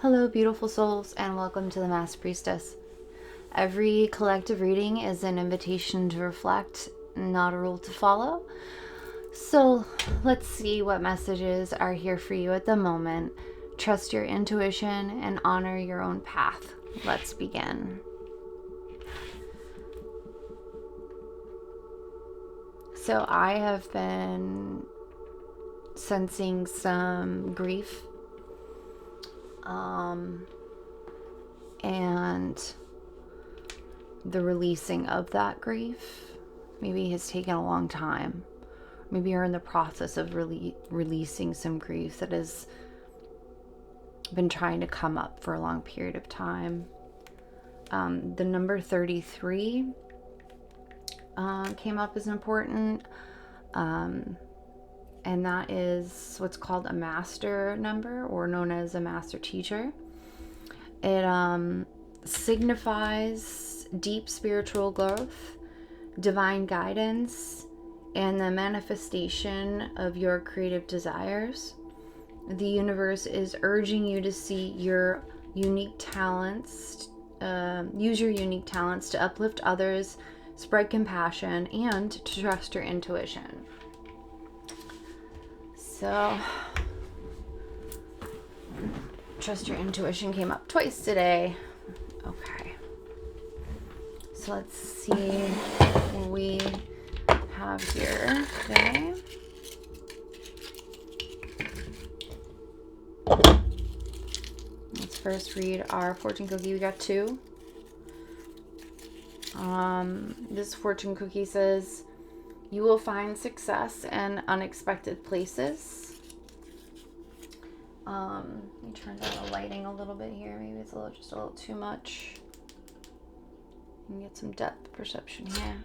Hello, beautiful souls, and welcome to the Master Priestess. Every collective reading is an invitation to reflect, not a rule to follow. So let's see what messages are here for you at the moment. Trust your intuition and honor your own path. Let's begin. So I have been sensing some grief and the releasing of that grief maybe has taken a long time. Maybe you're in the process of releasing some grief that has been trying to come up for a long period of time. The number 33 came up as important, and that is what's called a master number, or known as a master teacher. It signifies deep spiritual growth, divine guidance, and the manifestation of your creative desires. The universe is urging you to see your unique talents, use your unique talents to uplift others, spread compassion, and to trust your intuition. So, trust your intuition came up twice today. Okay. So let's see what we have here today. Let's first read our fortune cookie. We got 2. This fortune cookie says, you will find success in unexpected places. Let me turn down the lighting a little bit here. Maybe it's just a little too much. You can get some depth perception here.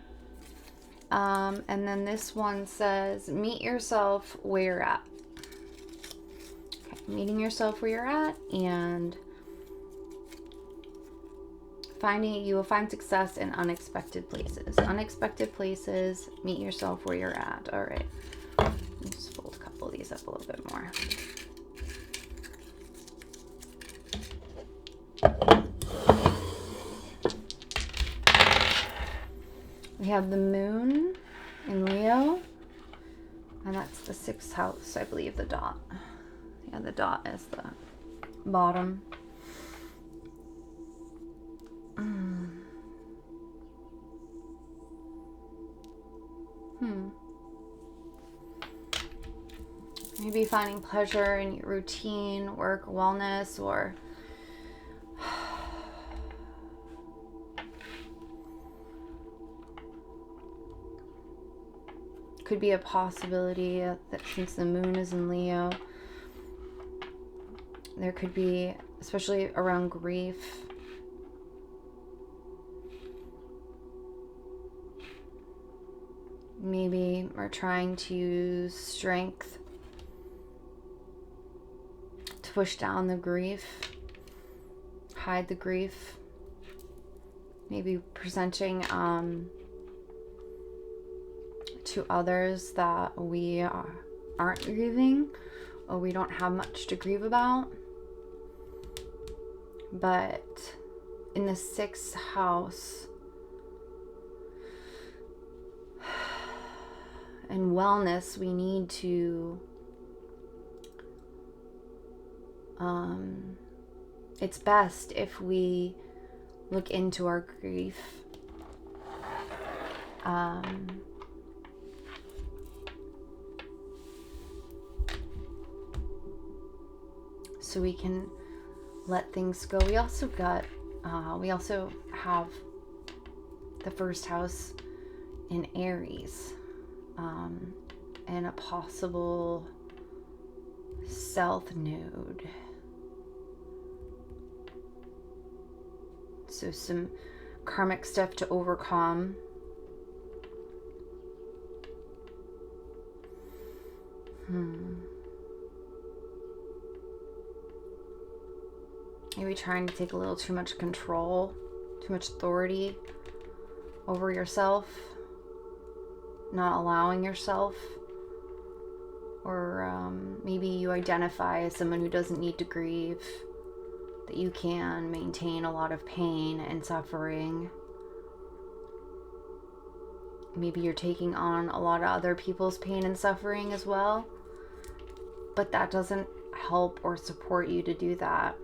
And then this one says, meet yourself where you're at. Okay, meeting yourself where you're at, and you will find success in unexpected places. Unexpected places, meet yourself where you're at. All right. Let's just fold a couple of these up a little bit more. We have the moon in Leo, and that's the 6th house, I believe, the dot. Yeah, the dot is the bottom. Maybe finding pleasure in your routine, work, wellness, or could be a possibility that since the moon is in Leo, there could be, especially around grief, maybe we're trying to use strength to push down the grief, hide the grief, maybe presenting to others that we aren't grieving, or we don't have much to grieve about. But in the 6th house and wellness, we need to it's best if we look into our grief, so we can let things go. We also have the 1st house in Aries, and a possible South node. So some karmic stuff to overcome. Maybe trying to take a little too much control, too much authority over yourself, not allowing yourself, or maybe you identify as someone who doesn't need to grieve, that you can maintain a lot of pain and suffering. Maybe you're taking on a lot of other people's pain and suffering as well, but that doesn't help or support you to do that.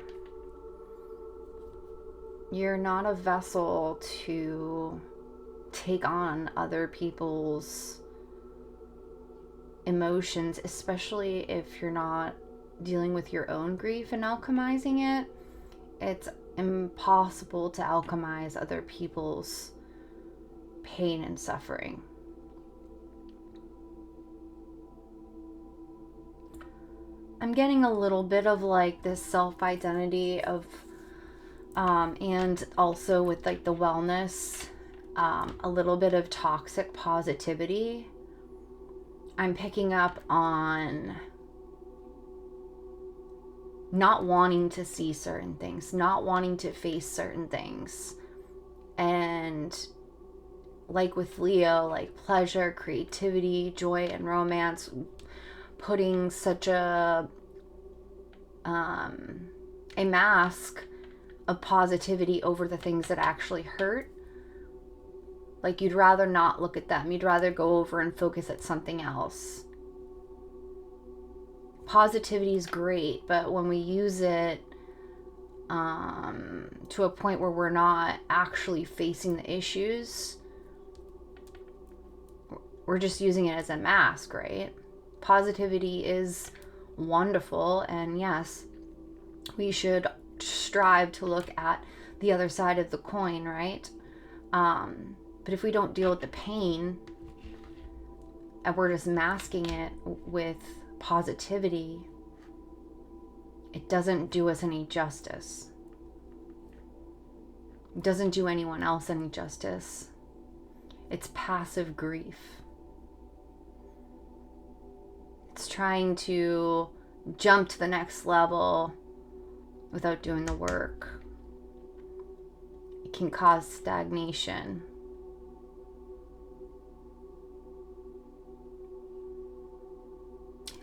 You're not a vessel to take on other people's emotions, especially if you're not dealing with your own grief and alchemizing it. It's impossible to alchemize other people's pain and suffering. I'm getting a little bit of like this self-identity of and also with like the wellness, a little bit of toxic positivity. I'm picking up on not wanting to see certain things, not wanting to face certain things. And like with Leo, like pleasure, creativity, joy, and romance, putting such a mask of positivity over the things that actually hurt. Like you'd rather not look at them. You'd rather go over and focus at something else. Positivity is great, but when we use it to a point where we're not actually facing the issues, we're just using it as a mask, right? Positivity is wonderful, and yes, we should strive to look at the other side of the coin, right? But if we don't deal with the pain and we're just masking it with positivity, it doesn't do us any justice. It doesn't do anyone else any justice. It's passive grief. It's trying to jump to the next level without doing the work. It can cause stagnation.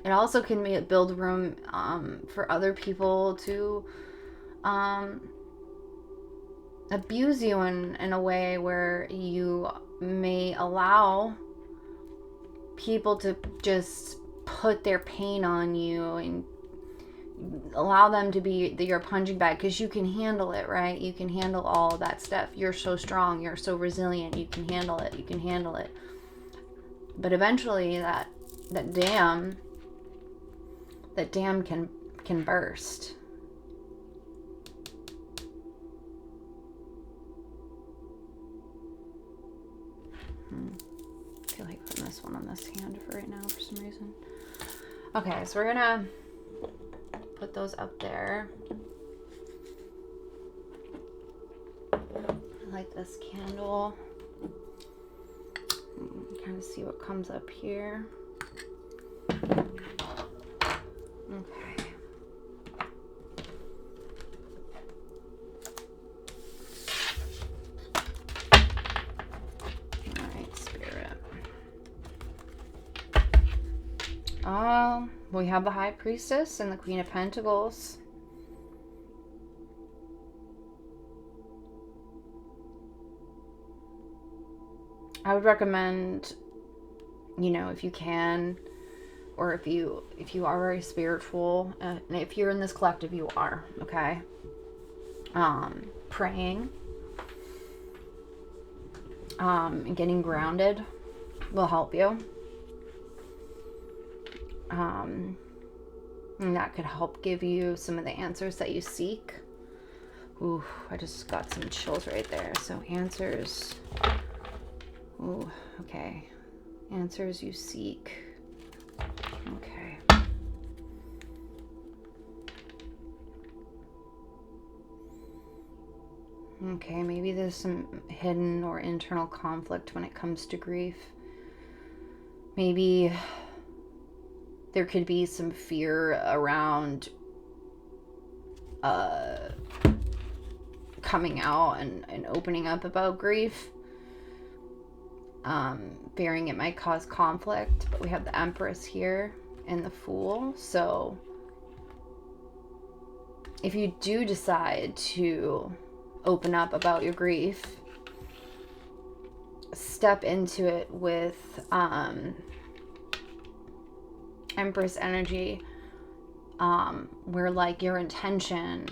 It also can build room for other people to abuse you in a way where you may allow people to just put their pain on you and allow them to be your punching bag, because you can handle it, right? You can handle all that stuff. You're so strong. You're so resilient. You can handle it. You can handle it. But eventually that dam can burst. I feel like putting this one on this hand for right now for some reason. Okay, so we're gonna put those up there. I like this candle. Kind of see what comes up here. Okay. All right, Spirit. We have the High Priestess and the Queen of Pentacles. I would recommend, if you can, or if you are very spiritual, and if you're in this collective, you are, okay? Praying, and getting grounded will help you. And that could help give you some of the answers that you seek. Ooh, I just got some chills right there. So answers. Ooh, okay. Answers you seek. Okay. Okay, maybe there's some hidden or internal conflict when it comes to grief. Maybe there could be some fear around coming out and opening up about grief. Fearing it might cause conflict, but we have the Empress here and the Fool, so if you do decide to open up about your grief, step into it with Empress energy, where like your intention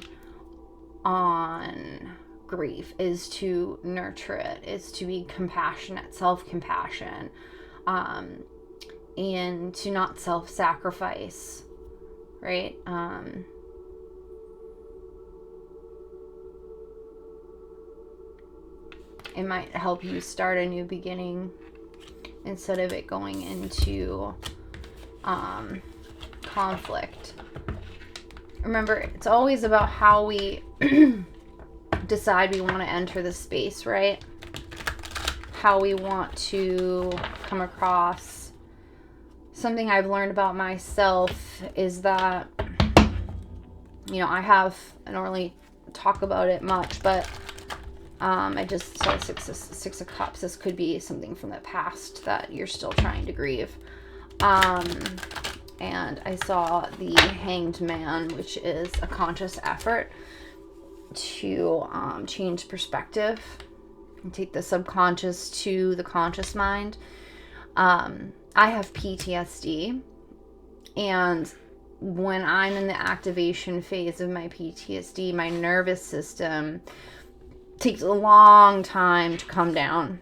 on grief is to nurture it, is to be compassionate, self-compassion, and to not self-sacrifice, right? It might help you start a new beginning instead of it going into conflict. Remember, it's always about how we decide we want to enter the space, right? How we want to come across. Something I've learned about myself is that, I don't really talk about it much, but I just saw six of cups. This could be something from the past that you're still trying to grieve. And I saw the Hanged Man, which is a conscious effort to change perspective and take the subconscious to the conscious mind. I have PTSD, and when I'm in the activation phase of my PTSD, my nervous system takes a long time to come down.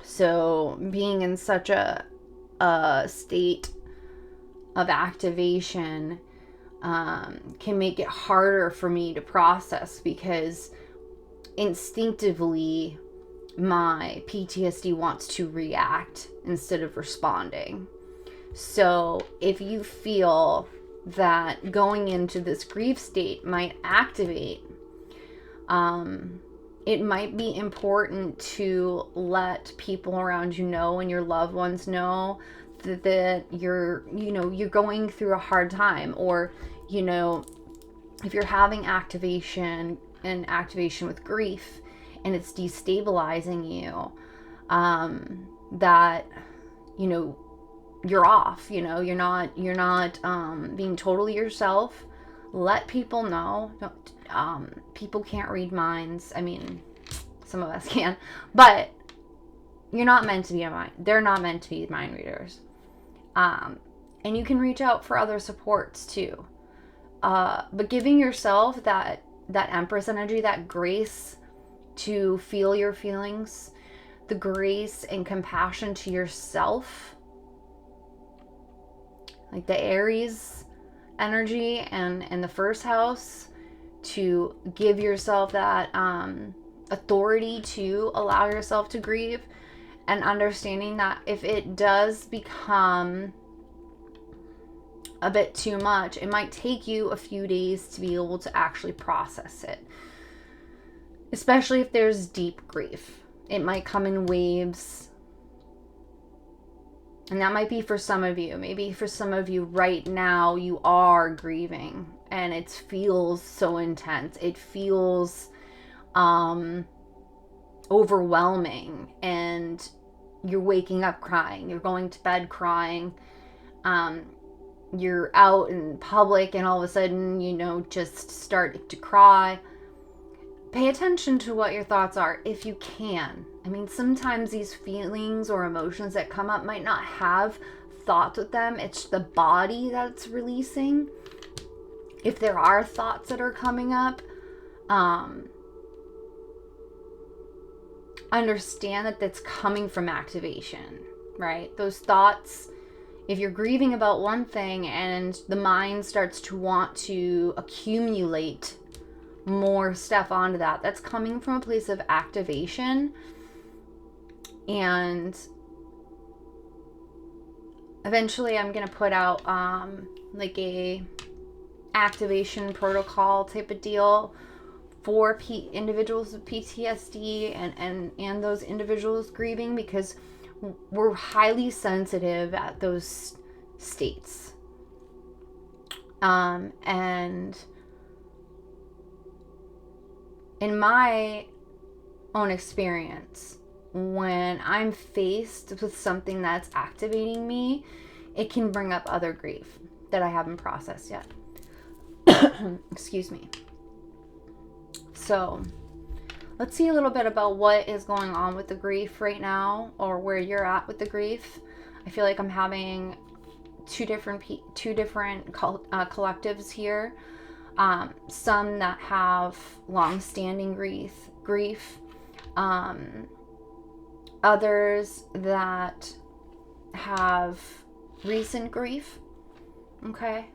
So being in such a state of activation can make it harder for me to process, because instinctively my PTSD wants to react instead of responding. So if you feel that going into this grief state might activate, it might be important to let people around you know and your loved ones know that you're going through a hard time, or if you're having activation with grief and it's destabilizing you, that you're off, you're not being totally yourself. Let people know. People can't read minds. I mean, some of us can, but you're not meant to be a mind. They're not meant to be mind readers. And you can reach out for other supports too. But giving yourself that Empress energy, that grace to feel your feelings, the grace and compassion to yourself, like the Aries energy and the first house, to give yourself that authority to allow yourself to grieve, and understanding that if it does become a bit too much, it might take you a few days to be able to actually process it. Especially if there's deep grief. It might come in waves. And that might be for some of you. Maybe for some of you right now, you are grieving and it feels so intense. It feels overwhelming, and you're waking up crying. You're going to bed crying. You're out in public and all of a sudden, just start to cry. Pay attention to what your thoughts are if you can. I mean, sometimes these feelings or emotions that come up might not have thoughts with them. It's the body that's releasing. If there are thoughts that are coming up, understand that that's coming from activation, right? Those thoughts, if you're grieving about one thing and the mind starts to want to accumulate more stuff onto that, that's coming from a place of activation. And eventually I'm going to put out like a activation protocol type of deal for individuals with PTSD and those individuals grieving, because we're highly sensitive at those states. And in my own experience, when I'm faced with something that's activating me, it can bring up other grief that I haven't processed yet. Excuse me. So let's see a little bit about what is going on with the grief right now, or where you're at with the grief. I feel like I'm having two different collectives here. Some that have long-standing grief. Others that have recent grief. Okay.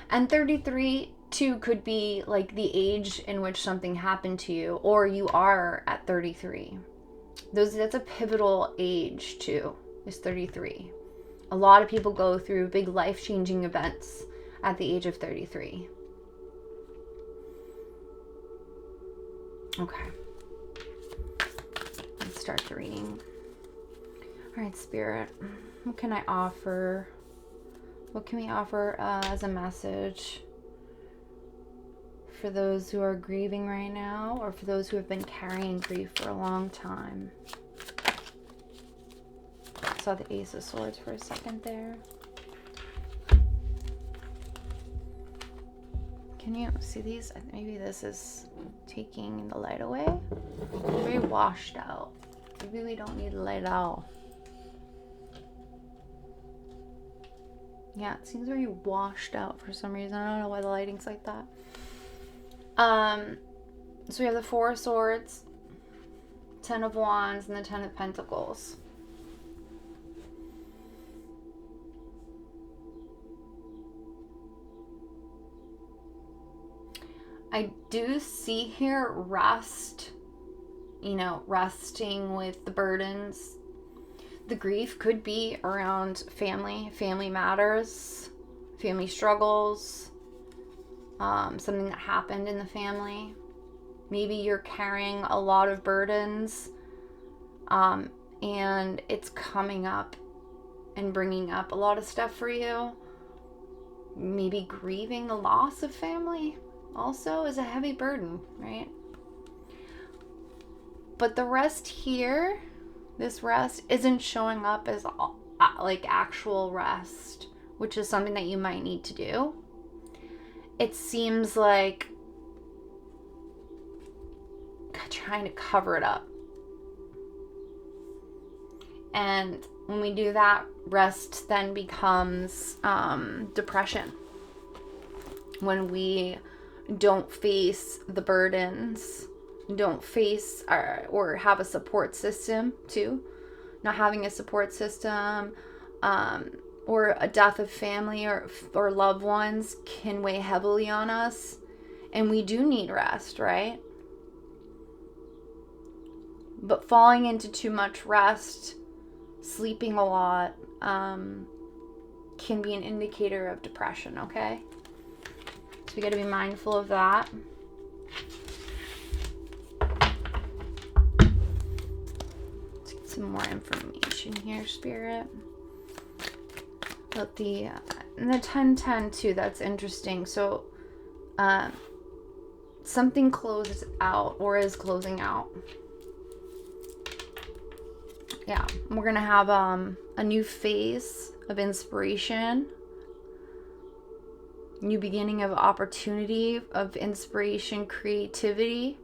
And 33 too could be like the age in which something happened to you, or you are at 33. That's a pivotal age too, is 33. A lot of people go through big life-changing events at the age of 33. Okay. Let's start the reading. All right, Spirit, what can I offer? What can we offer as a message for those who are grieving right now, or for those who have been carrying grief for a long time? I saw the Ace of Swords for a second there. Can you see these? Maybe this is taking the light away. They're very washed out. Maybe we don't need the light at all. Yeah, it seems very washed out for some reason. I don't know why the lighting's like that. So we have the Four of Swords, Ten of Wands, and the Ten of Pentacles. I do see here rest, resting with the burdens. The grief could be around family matters, family struggles, something that happened in the family. Maybe you're carrying a lot of burdens, and it's coming up and bringing up a lot of stuff for you. Maybe grieving the loss of family also is a heavy burden, right? But the rest here, this rest isn't showing up as like actual rest, which is something that you might need to do. It seems like trying to cover it up. And when we do that, rest then becomes depression. When we don't face the burdens, don't face or have a support system too. Not having a support system, or a death of family or loved ones can weigh heavily on us, and we do need rest, right? But falling into too much rest, sleeping a lot, can be an indicator of depression, okay? So we got to be mindful of that. Let's get some more information here, Spirit. About the 10-10 too, that's interesting. So something closes out or is closing out. Yeah, we're going to have a new phase of inspiration, new beginning of opportunity, of inspiration, creativity.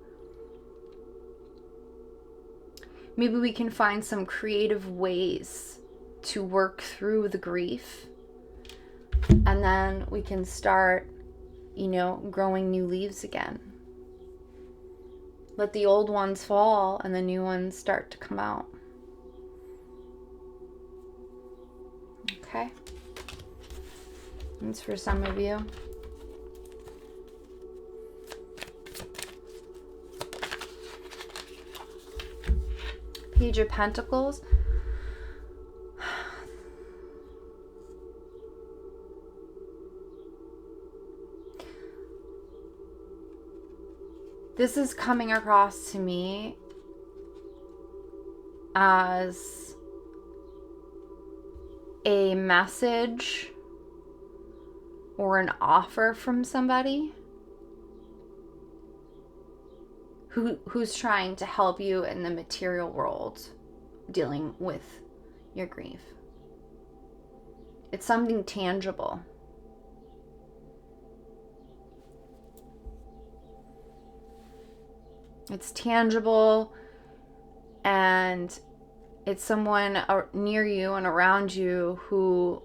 Maybe we can find some creative ways to work through the grief, and then we can start, growing new leaves again. Let the old ones fall and the new ones start to come out. Okay? That's for some of you. Page of Pentacles. This is coming across to me as a message or an offer from somebody who's trying to help you in the material world dealing with your grief. It's something tangible. It's tangible, and it's someone near you and around you who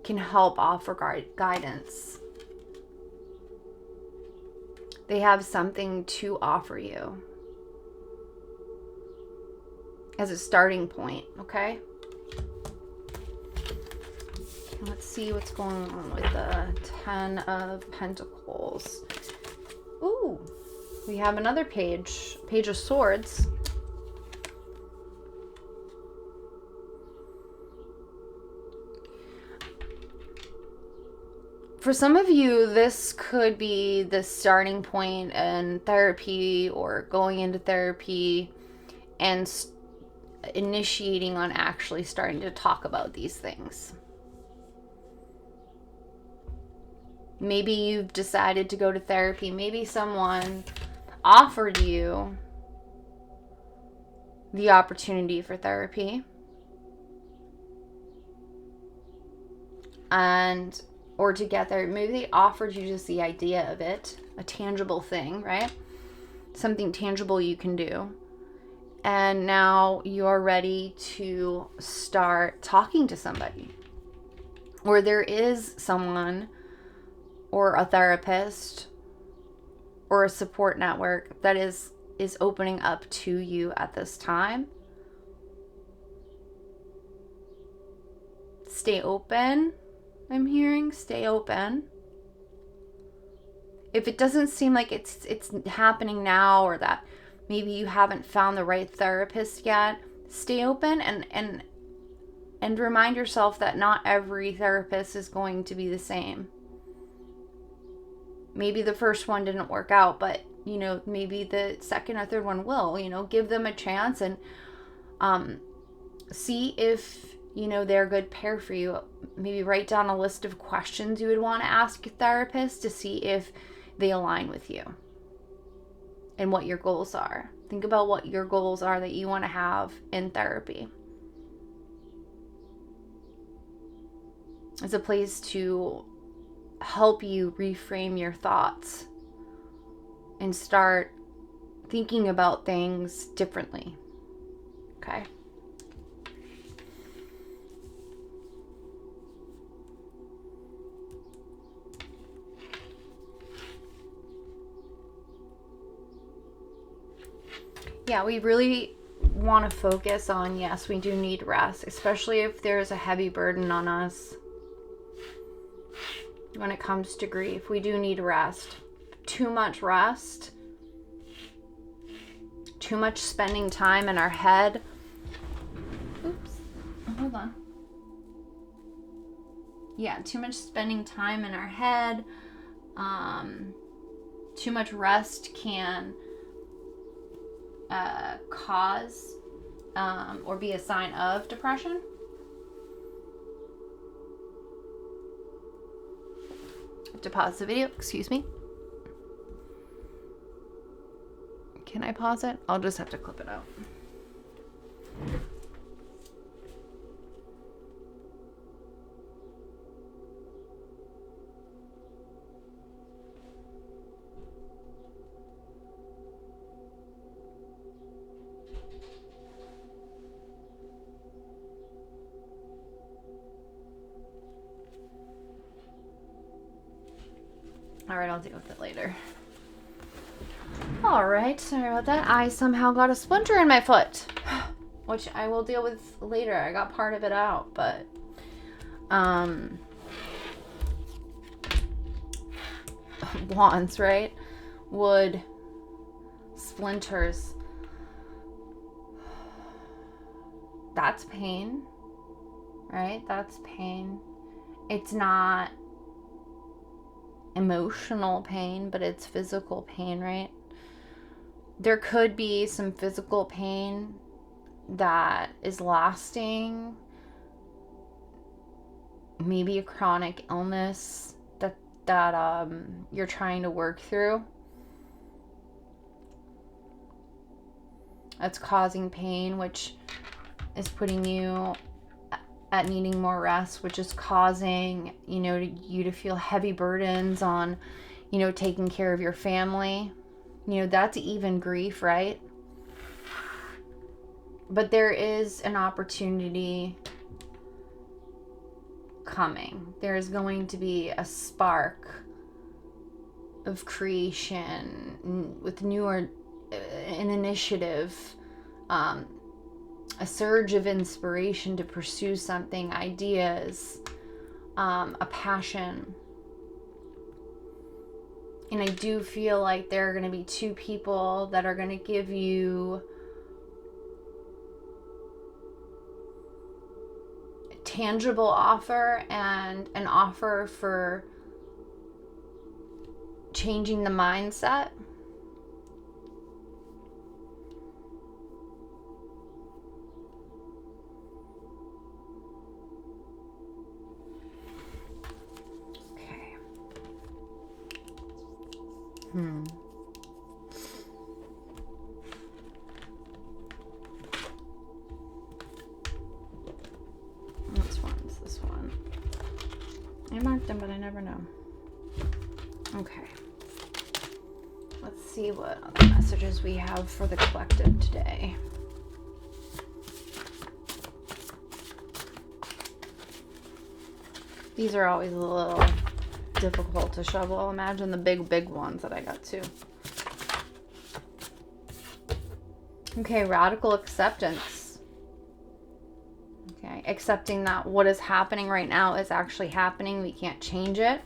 can help offer guidance. They have something to offer you as a starting point, okay? Let's see what's going on with the 10 of Pentacles. Ooh, we have another page of Swords. For some of you, this could be the starting point in therapy or going into therapy and initiating on actually starting to talk about these things. Maybe you've decided to go to therapy. Maybe someone offered you the opportunity for therapy. Or to get there, maybe they offered you just the idea of it, a tangible thing, right? Something tangible you can do. And now you're ready to start talking to somebody. Or there is someone or a therapist or a support network that is opening up to you at this time. Stay open. I'm hearing stay open. If it doesn't seem like it's happening now, or that maybe you haven't found the right therapist yet, stay open and remind yourself that not every therapist is going to be the same. Maybe the first one didn't work out, but maybe the second or third one will. Give them a chance and see if they're a good pair for you. Maybe write down a list of questions you would want to ask your therapist to see if they align with you and what your goals are. Think about what your goals are that you want to have in therapy. It's a place to help you reframe your thoughts and start thinking about things differently. Okay? Yeah, we really want to focus on, yes, we do need rest, especially if there's a heavy burden on us. When it comes to grief, we do need rest. Too much rest, too much spending time in our head. Oops, hold on. Yeah, too much spending time in our head. Too much rest can cause or be a sign of depression. I have to pause the video, excuse me. Can I pause it? I'll just have to clip it out. All right, I'll deal with it later. All right, sorry about that. I somehow got a splinter in my foot, which I will deal with later. I got part of it out, but wands, right? Wood, splinters. That's pain, right? That's pain. It's not emotional pain, but it's physical pain, right? There could be some physical pain that is lasting, maybe a chronic illness that you're trying to work through. That's causing pain, which is putting you at needing more rest, which is causing, you to feel heavy burdens on, taking care of your family. You know, that's even grief, right? But there is an opportunity coming. There is going to be a spark of creation with newer, an initiative, a surge of inspiration to pursue something, ideas, a passion. And I do feel like there are going to be two people that are going to give you a tangible offer and an offer for changing the mindset. Okay. Which one's this one? I marked them, but I never know. Okay. Let's see what other messages we have for the collective today. These are always a little difficult to shovel. Imagine the big ones that I got too. Okay, radical acceptance. Okay, accepting that what is happening right now is actually happening. We can't change it.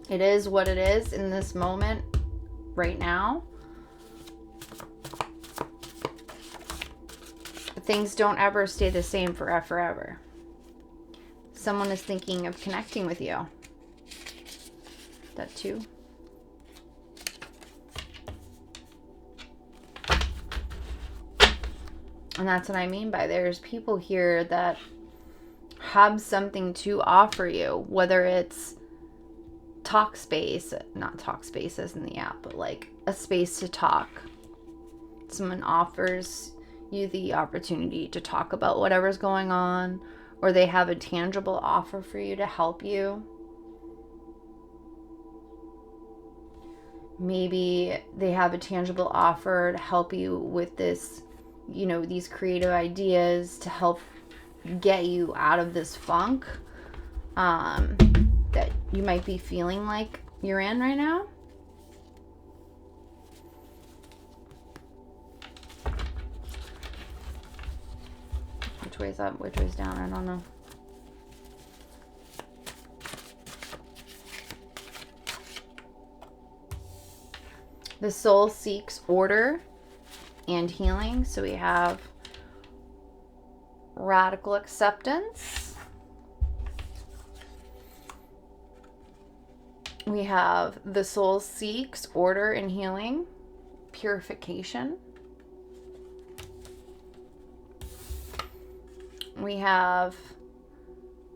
It is what it is in this moment right now. But things don't ever stay the same forever. Someone is thinking of connecting with you. That too. And that's what I mean by there's people here that have something to offer you, whether it's talk space, not talk spaces in the app, but like a space to talk. Someone offers you the opportunity to talk about whatever's going on, or they have a tangible offer for you to help you. Maybe they have a tangible offer to help you with this, you know, these creative ideas to help get you out of this funk that you might be feeling like you're in right now. Which way's up, which way's down? I don't know. The soul seeks order and healing. So we have radical acceptance. We have the soul seeks order and healing, purification. We have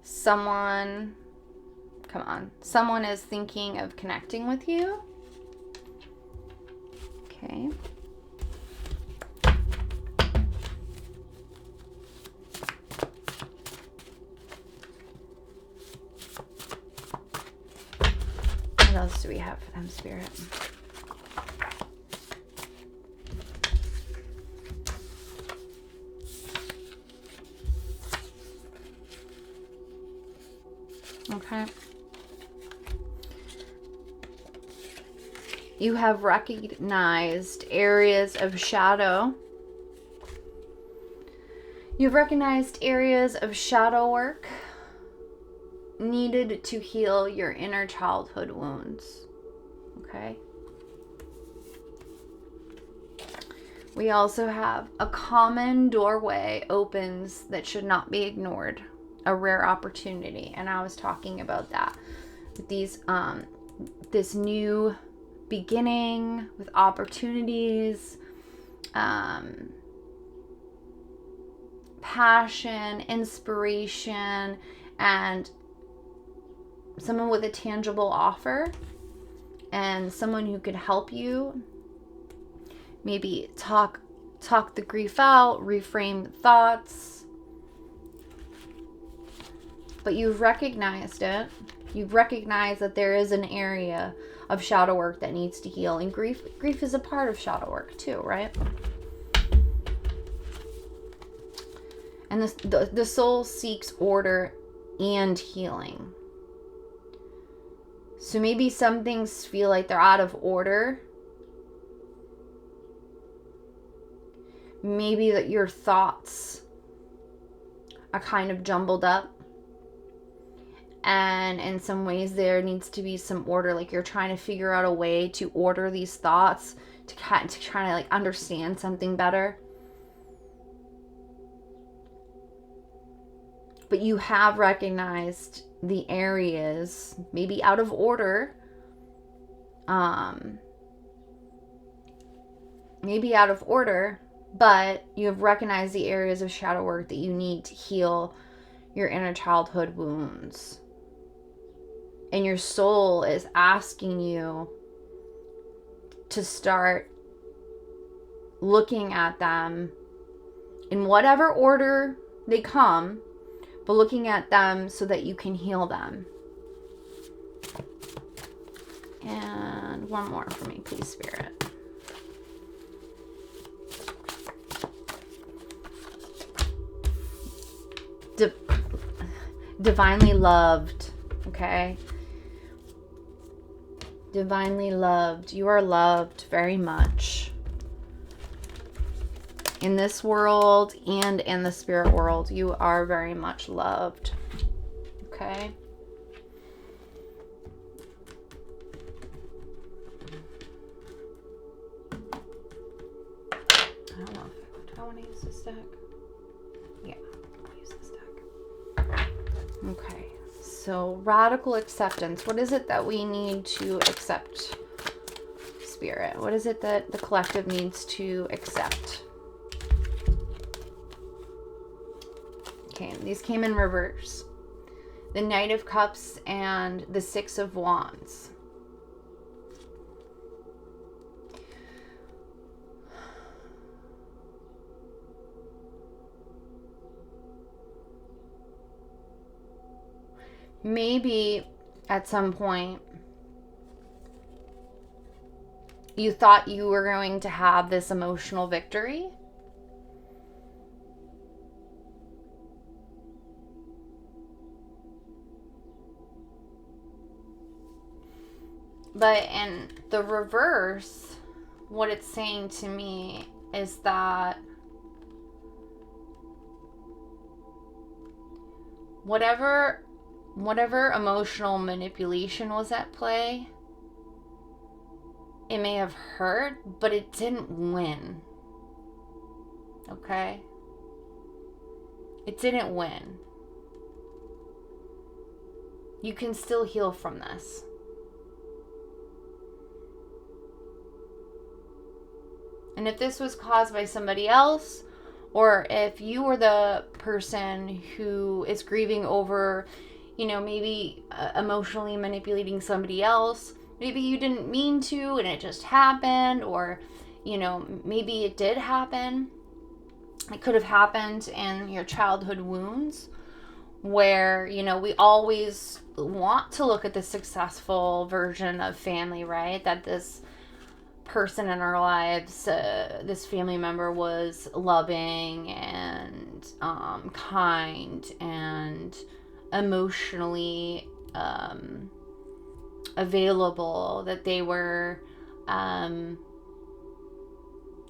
someone, someone is thinking of connecting with you. Okay. What else do we have for them, Spirit? Okay. You have recognized areas of shadow. You've recognized areas of shadow work needed to heal your inner childhood wounds. Okay. We also have a common doorway opens that should not be ignored. A rare opportunity. And I was talking about that with these, this new beginning with opportunities, passion, inspiration, and someone with a tangible offer and someone who could help you maybe talk the grief out, reframe thoughts. But you've recognized it You recognize that there is an area of shadow work that needs to heal. And grief is a part of shadow work too, right? And the soul seeks order and healing. So maybe some things feel like they're out of order. Maybe that your thoughts are kind of jumbled up. And in some ways there needs to be some order. Like you're trying to figure out a way to order these thoughts, to try to like understand something better. But you have recognized the areas, maybe out of order, but you have recognized the areas of shadow work that you need to heal your inner childhood wounds. And your soul is asking you to start looking at them in whatever order they come, but looking at them so that you can heal them. And one more for me, please, Spirit. Divinely loved, okay? Divinely loved. You are loved very much. In this world and in the spirit world, you are very much loved. Okay? I don't know. Do I want to use this deck? Yeah, I'll use this deck. Okay. So, radical acceptance. What is it that we need to accept, Spirit? What is it that the collective needs to accept? Okay, these came in reverse. The Knight of Cups and the Six of Wands. Maybe at some point you thought you were going to have this emotional victory. But in the reverse, what it's saying to me is that whatever emotional manipulation was at play, it may have hurt, but it didn't win. Okay? It didn't win. You can still heal from this. And if this was caused by somebody else, or if you were the person who is grieving over, maybe emotionally manipulating somebody else, maybe you didn't mean to and it just happened, or, maybe it did happen. It could have happened in your childhood wounds where, we always want to look at the successful version of family, right? That this person in our lives, this family member was loving and kind and emotionally available, that they were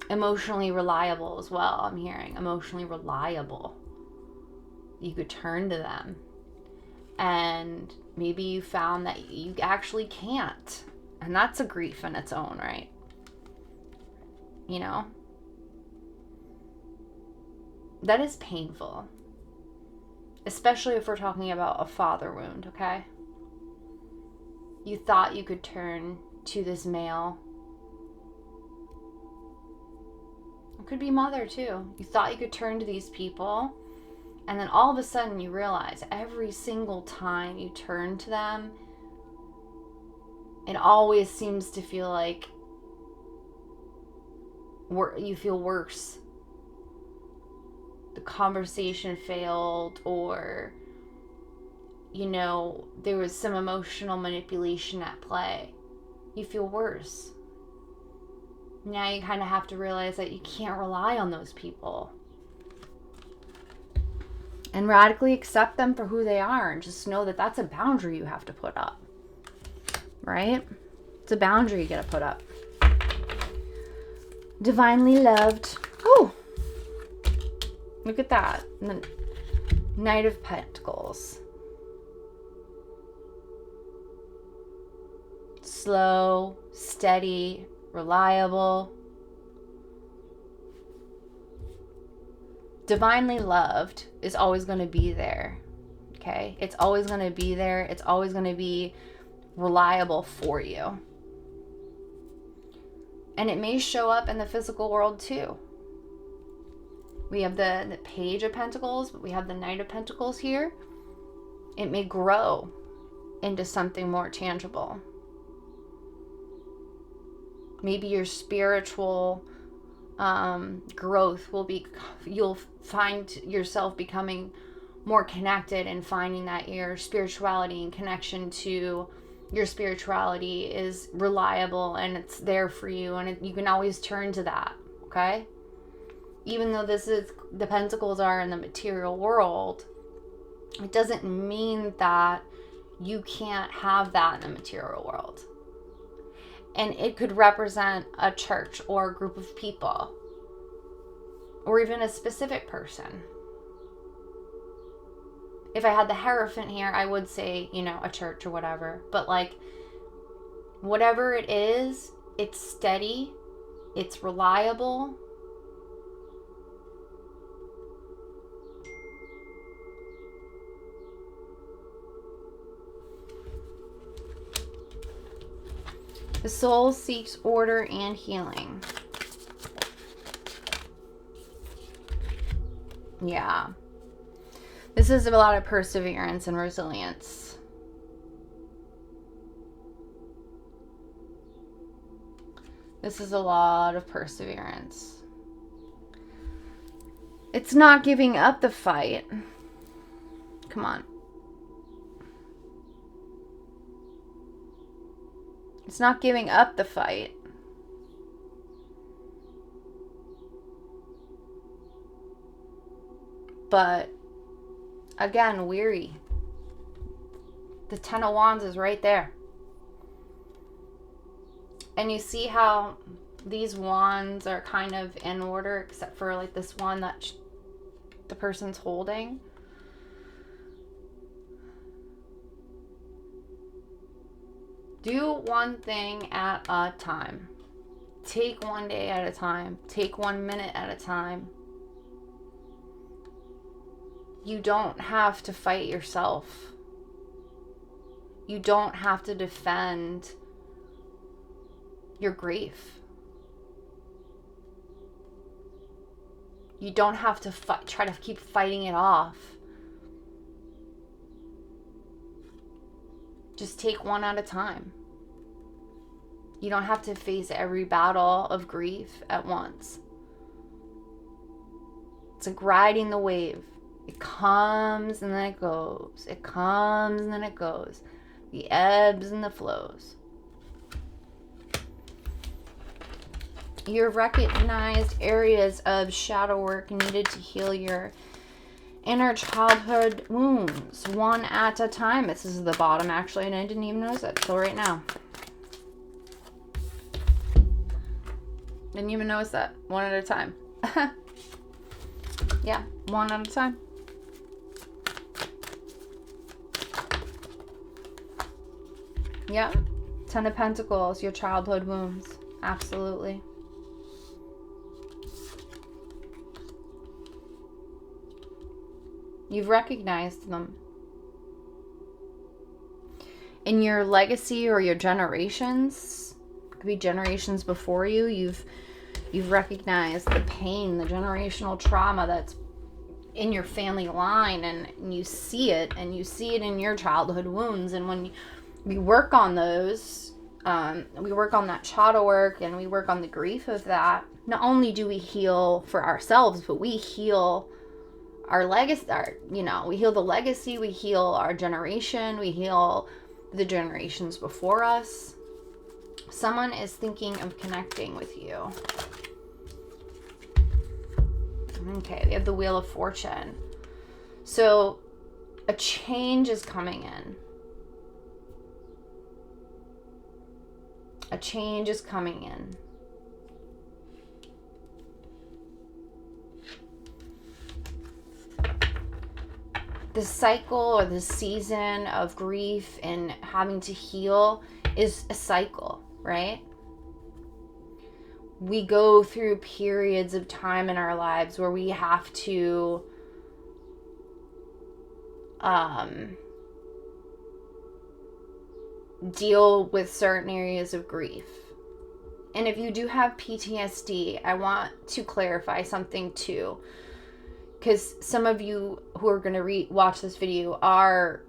emotionally reliable as well. I'm hearing emotionally reliable. You could turn to them. And maybe you found that you actually can't. And that's a grief in its own right. That is painful. Especially if we're talking about a father wound, okay? You thought you could turn to this male. It could be mother too. You thought you could turn to these people, and then all of a sudden you realize every single time you turn to them, it always seems to feel like you feel worse. The conversation failed, or there was some emotional manipulation at play, you feel worse. Now you kind of have to realize that you can't rely on those people. And radically accept them for who they are, and just know that that's a boundary you have to put up. Right? It's a boundary you got to put up. Divinely loved. Oh, look at that. The Knight of Pentacles. Slow, steady, reliable. Divinely loved is always going to be there. Okay? It's always going to be there. It's always going to be reliable for you. And it may show up in the physical world too. We have the Page of Pentacles, but we have the Knight of Pentacles here. It may grow into something more tangible. Maybe your spiritual growth will be, you'll find yourself becoming more connected and finding that your spirituality and connection to your spirituality is reliable and it's there for you, and you can always turn to that. Okay? Even though the pentacles are in the material world, it doesn't mean that you can't have that in the material world. And it could represent a church or a group of people, or even a specific person. If I had the Hierophant here, I would say, a church or whatever. But whatever it is, it's steady, it's reliable. The soul seeks order and healing. Yeah. This is a lot of perseverance and resilience. This is a lot of perseverance. It's not giving up the fight. Come on. It's not giving up the fight. But, again, weary. The Ten of Wands is right there. And you see how these wands are kind of in order, except for this one that the person's holding. Do one thing at a time. Take one day at a time. Take 1 minute at a time. You don't have to fight yourself. You don't have to defend your grief. You don't have to try to keep fighting it off. Just take one at a time. You don't have to face every battle of grief at once. It's like riding the wave. It comes and then it goes. It comes and then it goes. The ebbs and the flows. Your recognized areas of shadow work needed to heal your inner childhood wounds, one at a time. This is the bottom, actually, and I didn't even notice it until right now. Didn't even notice that. One at a time. Yeah, one at a time. Yeah, Ten of Pentacles, your childhood wounds. Absolutely. You've recognized them. In your legacy or your generations, it could be generations before you, you've recognized the pain, the generational trauma that's in your family line, and you see it, and you see it in your childhood wounds. And when we work on those, we work on that shadow work, and we work on the grief of that, not only do we heal for ourselves, but we heal our legacy, we heal the legacy, we heal our generation, we heal the generations before us. Someone is thinking of connecting with you. Okay, we have the Wheel of Fortune. So a change is coming in. A change is coming in. The cycle or the season of grief and having to heal is a cycle, right? We go through periods of time in our lives where we have to deal with certain areas of grief. And if you do have PTSD, I want to clarify something too, because some of you who are going to watch this video are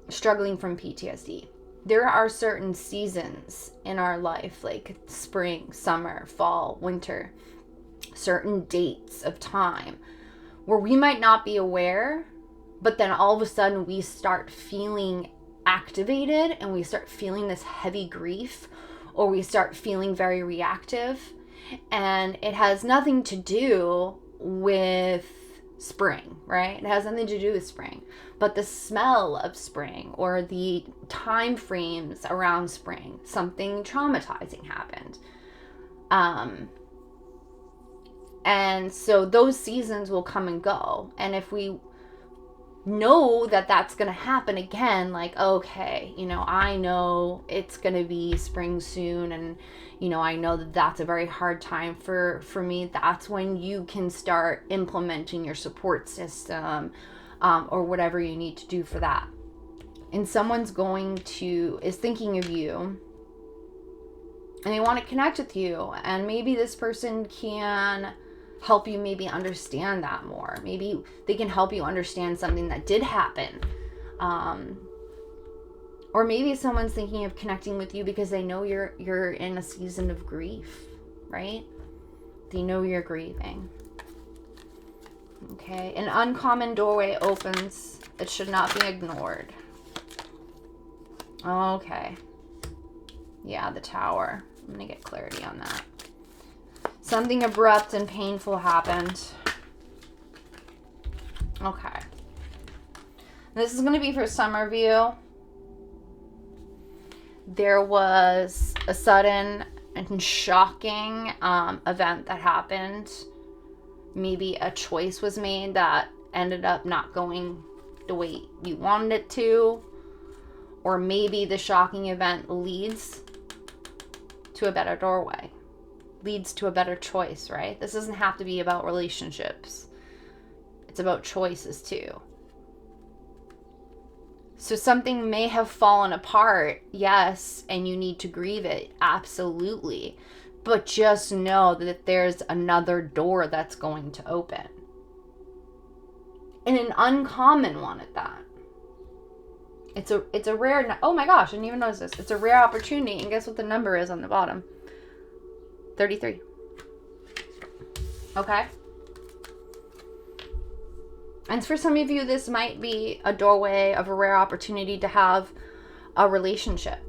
struggling from PTSD. There are certain seasons in our life, like spring, summer, fall, winter, certain dates of time where we might not be aware, but then all of a sudden we start feeling activated and we start feeling this heavy grief, or we start feeling very reactive. And it has nothing to do with spring, right? It has nothing to do with spring, but the smell of spring or the time frames around spring, something traumatizing happened. And so those seasons will come and go. And if we know that that's going to happen again, like, okay, I know it's going to be spring soon, and I know that that's a very hard time for me, that's when you can start implementing your support system, or whatever you need to do for that. And someone's is thinking of you, and they want to connect with you, and maybe this person can help you maybe understand that more. Maybe they can help you understand something that did happen. Or maybe someone's thinking of connecting with you because they know you're in a season of grief, right? They know you're grieving. Okay, an uncommon doorway opens. It should not be ignored. Okay. Yeah, the Tower. I'm going to get clarity on that. Something abrupt and painful happened. Okay. This is going to be for some of you. There was a sudden and shocking event that happened. Maybe a choice was made that ended up not going the way you wanted it to. Or maybe the shocking event leads to a better doorway. Leads to a better choice, right? This doesn't have to be about relationships. It's about choices too. So something may have fallen apart, yes, and you need to grieve it, absolutely. But just know that there's another door that's going to open. And an uncommon one at that. It's a rare, oh my gosh, I didn't even notice this. It's a rare opportunity, and guess what the number is on the bottom? 33. Okay? And for some of you, this might be a doorway of a rare opportunity to have a relationship.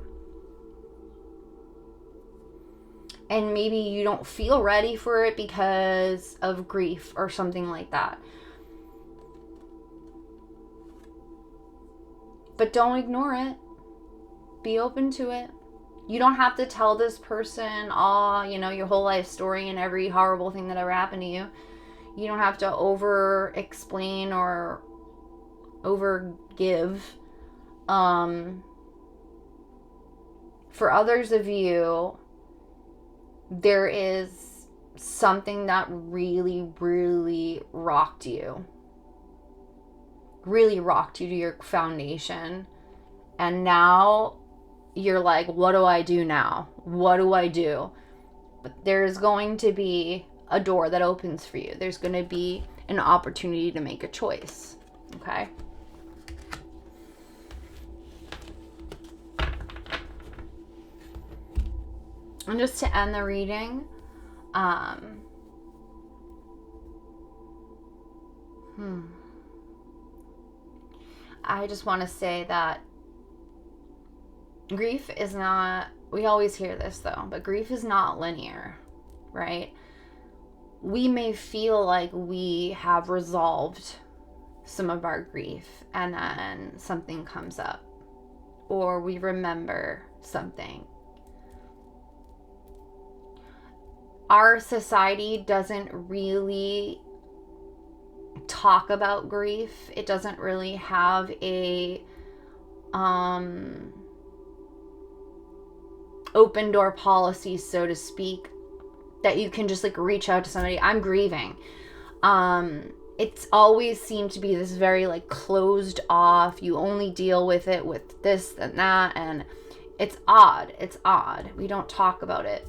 And maybe you don't feel ready for it because of grief or something like that. But don't ignore it. Be open to it. You don't have to tell this person all, your whole life story and every horrible thing that ever happened to you. You don't have to over explain or over give. For others of you, there is something that really, really rocked you. Really rocked you to your foundation. And now you're like, what do I do now? What do I do? But there's going to be a door that opens for you. There's going to be an opportunity to make a choice. Okay? And just to end the reading, I just want to say that grief is not, we always hear this though, but grief is not linear, right? We may feel like we have resolved some of our grief and then something comes up, or we remember something. Our society doesn't really talk about grief. It doesn't really have a open door policy, so to speak, that you can just like reach out to somebody. I'm grieving. It's always seemed to be this very like closed off. You only deal with it with this and that, and it's odd. It's odd. We don't talk about it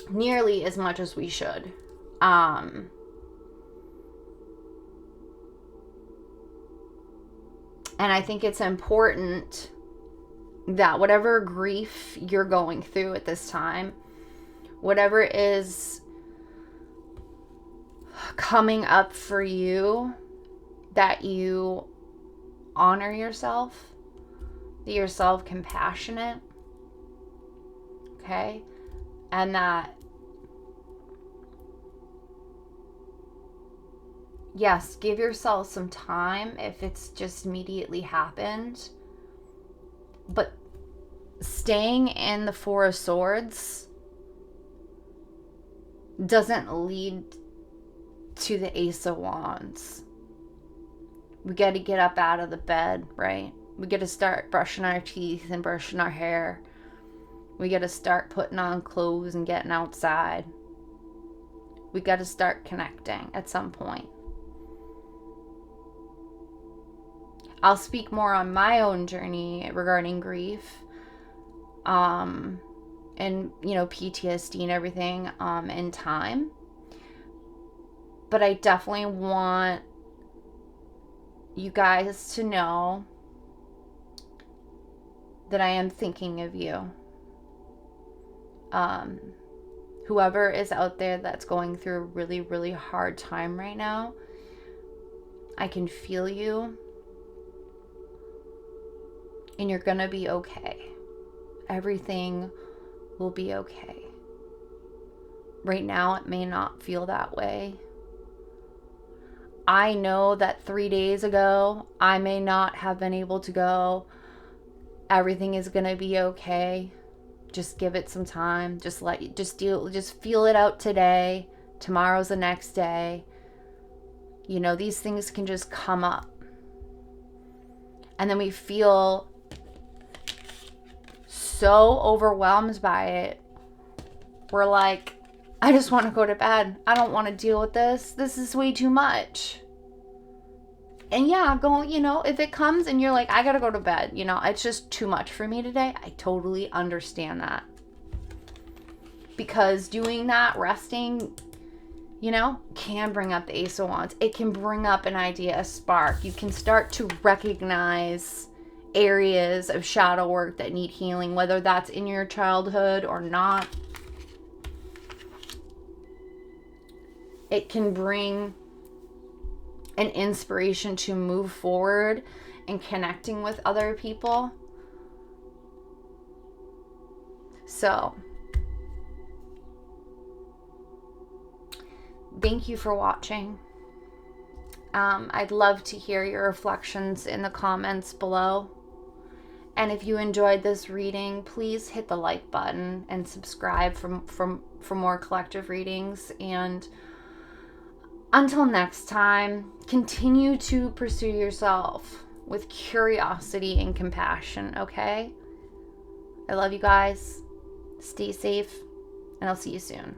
nearly as much as we should. And I think it's important that whatever grief you're going through at this time, whatever is coming up for you, that you honor yourself, that you're self-compassionate, okay? And that, yes, give yourself some time if it's just immediately happened. But staying in the Four of Swords doesn't lead to the Ace of Wands. We got to get up out of the bed, right? We got to start brushing our teeth and brushing our hair. We got to start putting on clothes and getting outside. We got to start connecting at some point. I'll speak more on my own journey regarding grief, and, you know, PTSD and everything, in time. But I definitely want you guys to know that I am thinking of you. Whoever is out there that's going through a really, really hard time right now, I can feel you. And you're gonna be okay. Everything will be okay. Right now, it may not feel that way. I know that 3 days ago, I may not have been able to go. Everything is gonna be okay. Just give it some time. Just feel it out today. Tomorrow's the next day. You know, these things can just come up. And then we feel so overwhelmed by it. We're like, I just want to go to bed. I don't want to deal with this. This is way too much. And yeah, you know, if it comes and you're like, I gotta go to bed, you know, it's just too much for me today, I totally understand that. Because doing that, resting, you know, can bring up the Ace of Wands. It can bring up an idea, a spark. You can start to recognize areas of shadow work that need healing, whether that's in your childhood or not. It can bring an inspiration to move forward and connecting with other people. So, thank you for watching. I'd love to hear your reflections in the comments below. And if you enjoyed this reading, please hit the like button and subscribe for more collective readings. And until next time, continue to pursue yourself with curiosity and compassion, okay? I love you guys. Stay safe, and I'll see you soon.